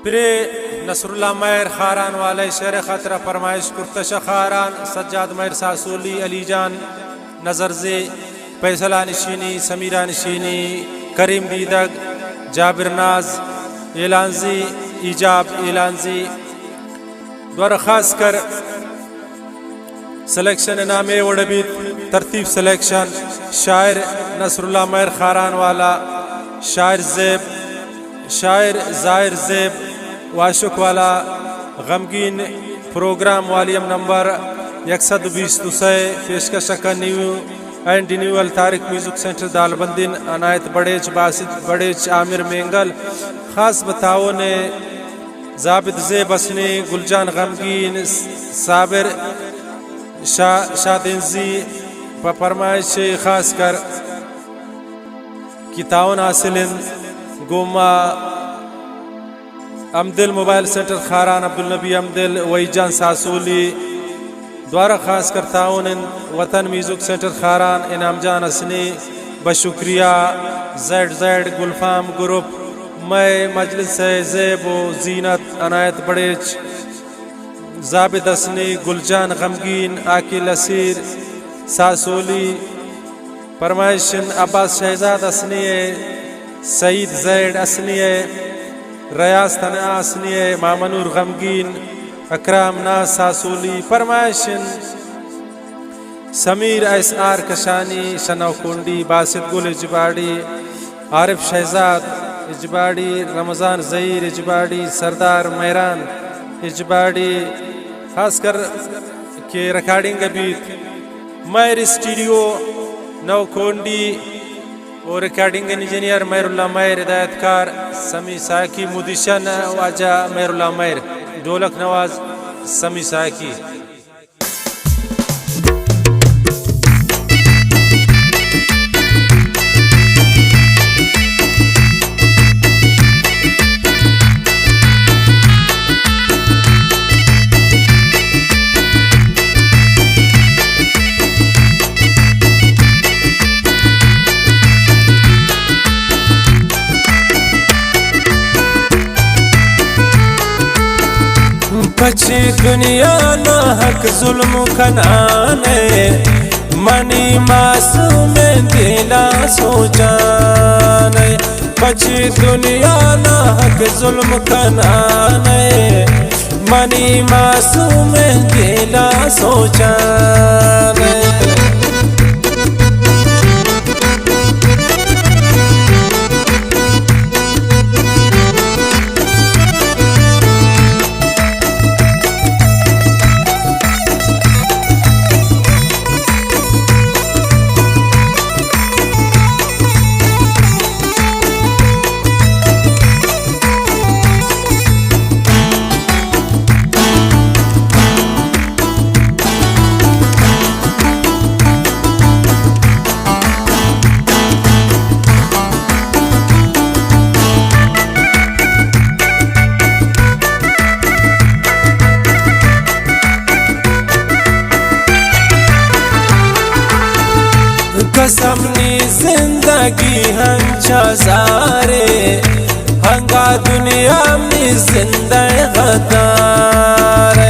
Pray Nasrallah मैर Kharan वाले शेर खतरा फरमाइश कुर्तश खारान सज्जाद मैर सासूली अली जान नजरजे फैसला निशीनी समीरा निशीनी करीम दीदग जाबिर नाज एलानजी ईजाब एलानजी द्वारा खास कर सिलेक्शन नामे वड़बीत तरतीब सिलेक्शन शायर नसरुल्लाह मैर खारान वाला शायर जाहिर ज़ेब वाशुक वाला गमगीन प्रोग्राम वालियम नंबर 120 पेशकश का new and renewal Tariq music centre Dalbandin Inayat Barech Basit Barech Aamir Mengal खास बताओ ने जाबिद ज़ेब असनी गुलजान गमगीन साबिर शादिंजी फरमाइश खास कर किताउन हासिलिन गोमा अमदिल मोबाइल सेंटर खारान अब्दुल नबी अमदिल वईजान सासूली द्वारा खास कर ताउन वतन म्यूजिक सेंटर खारान इनाम जान असनी बशुक्रिया जेड गुलफाम ग्रुप मैं मजलिस ज़ेब व जीनत अनायत बड़ेच जाबिद असनी गुलजान गमगीन आकिल असीर सासूली फरमाइशन अब्बास शहजाद असनी सईद जैड असनी रयाज तना असनी मामनूर गमगीन अकराम नाज सासूली फरमाइशन समीर एसआर कशानी शनौ कुंडी बासित गुल इजबाड़ी आरिफ शहजाद इजबाड़ी रमज़ान ज़हीर इजबाड़ी सरदार मेहरान इजबाड़ी खासकर के रिकॉर्डिंग अभी मैर स्टूडियो नौकोंडी और रिकॉर्डिंग इंजीनियर मैरुल्लाह मैर हिदायतकार समी साकी मुदिशन वाजा मैरुल्लाह मैर ढोलक नवाज समी साकी बची दुनिया ना हक जुल्म खनाने मनी मासूम दिला सोचाने बची दुनिया ना हक जुल्म खनाने मनी मासूम दिला सोचाने कसमनी जिंदगी हंचा जारे हंगा दुनिया में जिंदा गदारे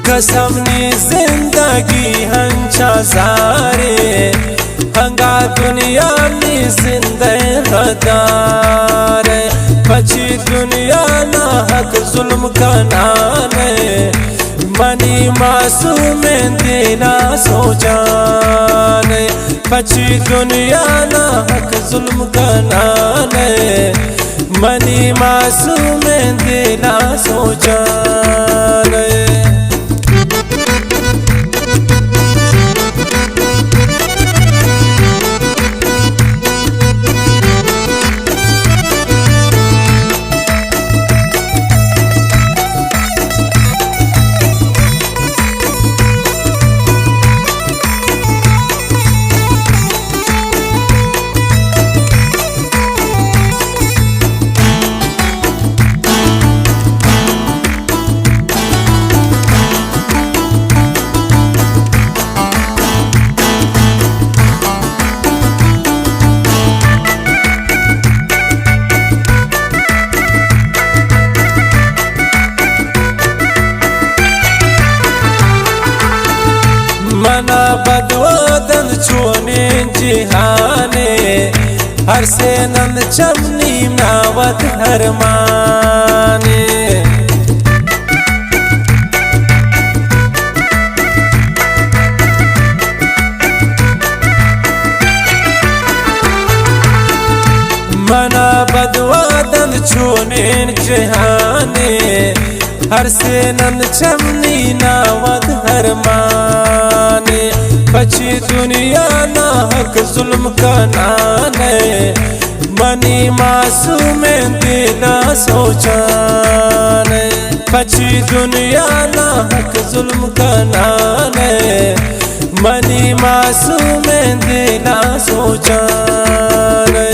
कसमनी जिंदगी हंचा जारे हंगा दुनिया में जिंदा गदारे बची दुनिया ना हक जुल्म खनाने मनी मासूम देना सोचाने बची दुनिया ना हक जुल्म खनाने मनी मासूम देना सोचाने हर से नंद चमनी नावत हर माने मना बदवादन छोनेन जहाने हर से नंद चमनी नावत हर माने पची दुनिया ना हक जुल्म का नाने मनी मासूम दिला सोचाने पची दुनिया ना हक जुल्म का नाने मनी मासूम दिला सोचाने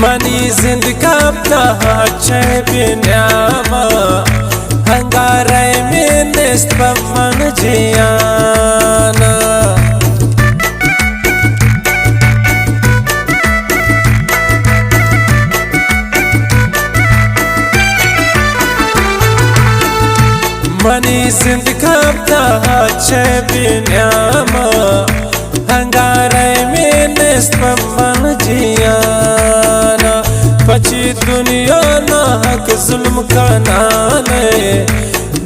मनी जिंदगा चे बिन्यामा हंगारे में निस्त पवन जियाना मनी जिंदगा चे बिन्यामा हंगारे में निस्त पवन जियाना पची दुनिया ना हक जुल्म का नाने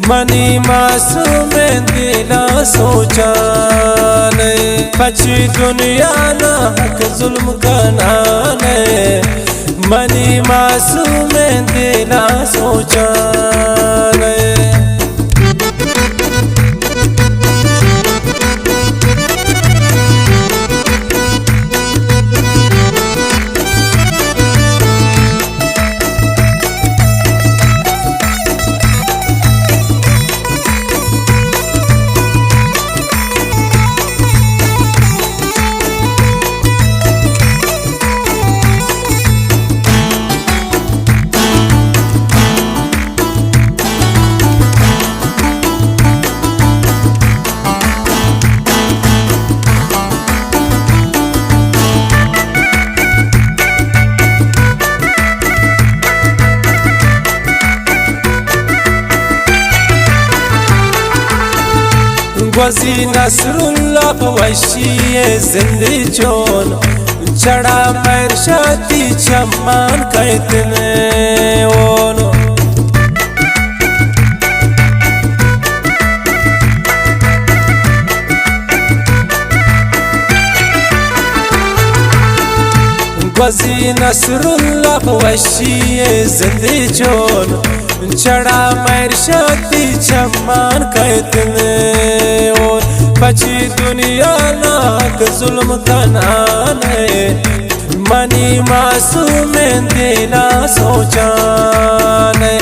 मनी मासूम दिला सोचाने पची दुनिया ना हक जुल्म का नाने मनी मासूम दिला सोचाने वजी नसरुल्लाह वशी जिंदगी चोन चढ़ा पैर शादी चम्मान कहतने ओनो वजी नसरुल्लाह वशी जिंदगी चोन चढ़ा पैर शादी चम्मान कहतने पची दुनिया नाक जुल्म का नाने मनी मासूम दिला सोचाने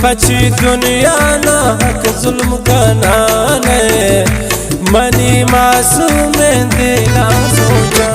पची दुनिया नाक जुल्म का नाने मनी मासूम दिला सोचाने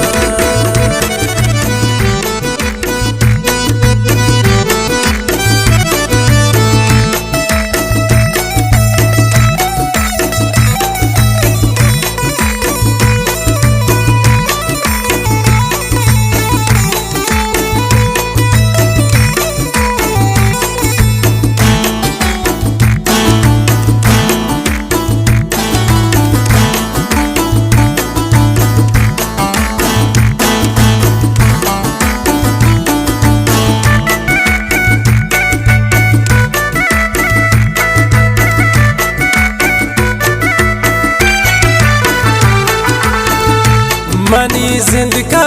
मनी जिंदगा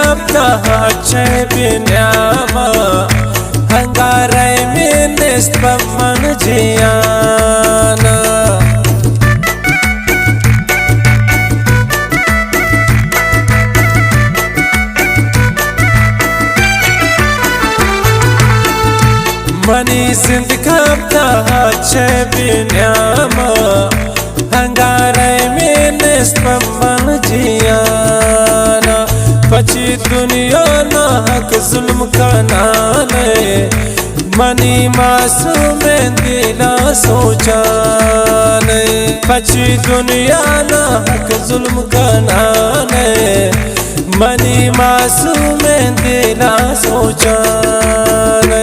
चे बिन्यामा हंगारे में निस्त पवन जियाना छे बिन्यामा हंगारे में निस्पमन जियाना पची दुनिया ना हक जुल्म कनाने मनी मासूम दिला सोचाने पची दुनिया ना हक जुल्म कनाने मनी मासूम दिला सोचाने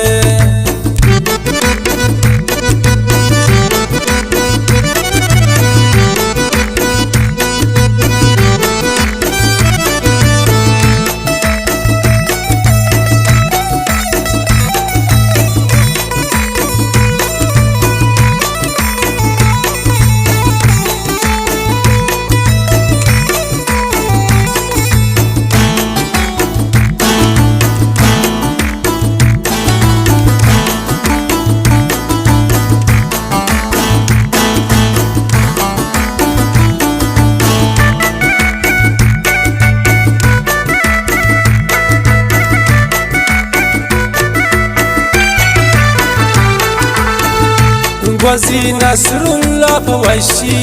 वजी नसरुल्लाह वशी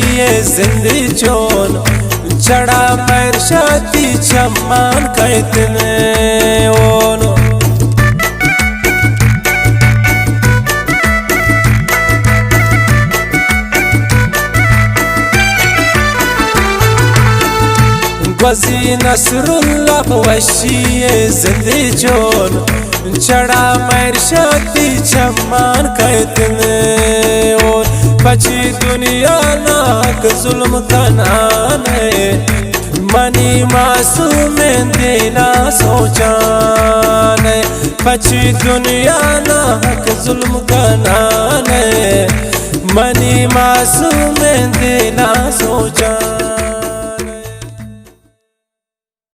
जिंदगी चोन चढ़ा पैर शादी चम्मान कहतने ओनो वजी नसरुल्लाह वशी जिंदगी चोन चढ़ा पैर शादी चम्मान कहतने पची दुनिया नाक जुल्म कनाने मनी मासूम दिला सोचाने पची दुनिया नाक जुल्म कनाने मनी मासूम दिला सोचाने।